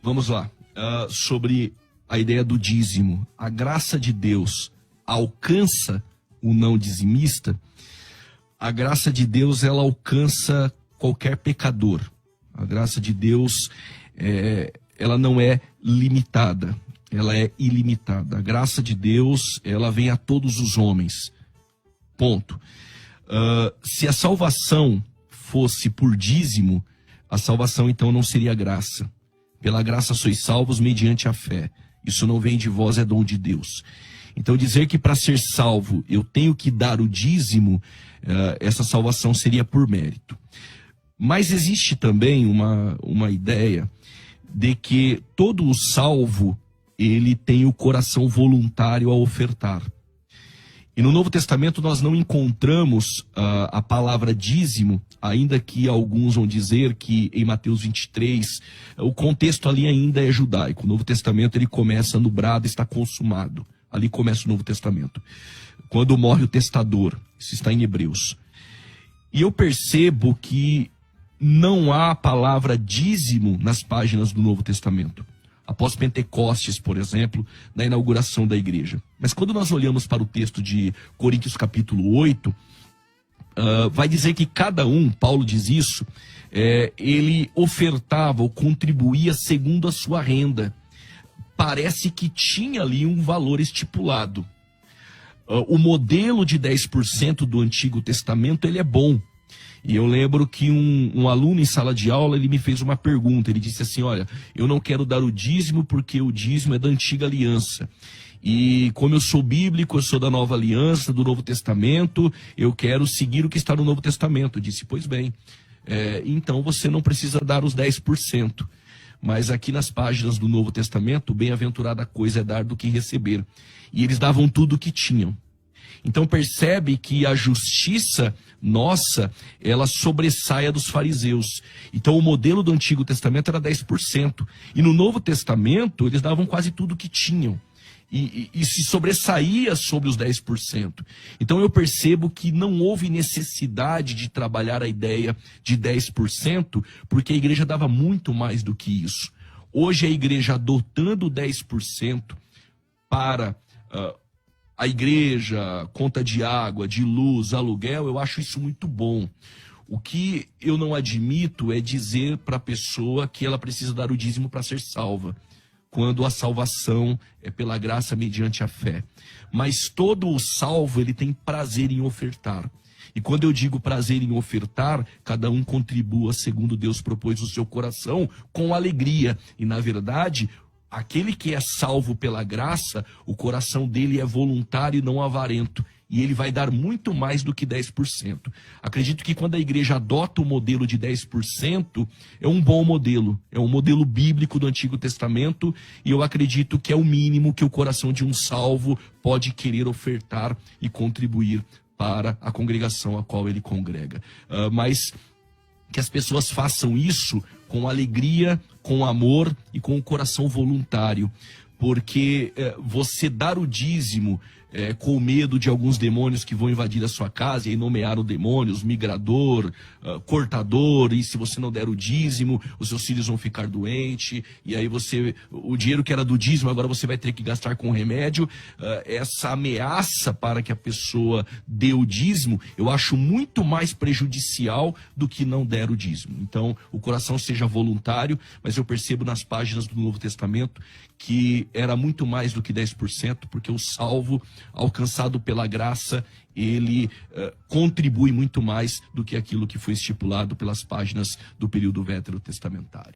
Vamos lá. Sobre a ideia do dízimo. A graça de Deus alcança o não dizimista. A graça de Deus, ela alcança qualquer pecador. A graça de Deus, ela não é limitada, ela é ilimitada. A graça de Deus, ela vem a todos os homens. Ponto. Se a salvação fosse por dízimo, a salvação então não seria graça. Pela graça sois salvos mediante a fé. Isso não vem de vós, é dom de Deus. Então dizer que para ser salvo eu tenho que dar o dízimo, essa salvação seria por mérito. Mas existe também uma ideia de que todo o salvo, ele tem o coração voluntário a ofertar. E no Novo Testamento nós não encontramos a palavra dízimo, ainda que alguns vão dizer que em Mateus 23, o contexto ali ainda é judaico. O Novo Testamento ele começa no brado, está consumado. Ali começa o Novo Testamento. Quando morre o testador, isso está em Hebreus. E eu percebo que não há a palavra dízimo nas páginas do Novo Testamento. Após Pentecostes, por exemplo, na inauguração da igreja. Mas quando nós olhamos para o texto de Coríntios capítulo 8, vai dizer que cada um, Paulo diz isso, ele ofertava ou contribuía segundo a sua renda. Parece que tinha ali um valor estipulado. O modelo de 10% do Antigo Testamento, ele é bom. E eu lembro que um aluno em sala de aula, ele me fez uma pergunta. Ele disse assim, olha, eu não quero dar o dízimo porque o dízimo é da Antiga Aliança. E como eu sou bíblico, eu sou da Nova Aliança, do Novo Testamento, eu quero seguir o que está no Novo Testamento. Eu disse, pois bem, então você não precisa dar os 10%. Mas aqui nas páginas do Novo Testamento, bem-aventurada coisa é dar do que receber. E eles davam tudo o que tinham. Então percebe que a justiça nossa, ela sobressai a dos fariseus. Então o modelo do Antigo Testamento era 10%. E no Novo Testamento eles davam quase tudo que tinham. E se sobressaía sobre os 10%. Então eu percebo que não houve necessidade de trabalhar a ideia de 10%, porque a igreja dava muito mais do que isso. Hoje a igreja adotando 10% para a igreja, conta de água, de luz, aluguel, eu acho isso muito bom. O que eu não admito é dizer para a pessoa que ela precisa dar o dízimo para ser salva, quando a salvação é pela graça mediante a fé. Mas todo o salvo, ele tem prazer em ofertar. E quando eu digo prazer em ofertar, cada um contribua segundo Deus propôs o seu coração, com alegria. E na verdade, aquele que é salvo pela graça, o coração dele é voluntário e não avarento. E ele vai dar muito mais do que 10%. Acredito que quando a igreja adota o modelo de 10%, é um bom modelo. É um modelo bíblico do Antigo Testamento. E eu acredito que é o mínimo que o coração de um salvo pode querer ofertar e contribuir para a congregação a qual ele congrega. Mas que as pessoas façam isso com alegria, com amor e com o coração voluntário. Porque você dar o dízimo com medo de alguns demônios que vão invadir a sua casa, e aí nomearam demônios, migrador, cortador, e se você não der o dízimo, os seus filhos vão ficar doentes, e aí o dinheiro que era do dízimo, agora você vai ter que gastar com remédio. Essa ameaça para que a pessoa dê o dízimo, eu acho muito mais prejudicial do que não der o dízimo. Então, o coração seja voluntário, mas eu percebo nas páginas do Novo Testamento que era muito mais do que 10%, porque o salvo, alcançado pela graça, ele contribui muito mais do que aquilo que foi estipulado pelas páginas do período veterotestamentário.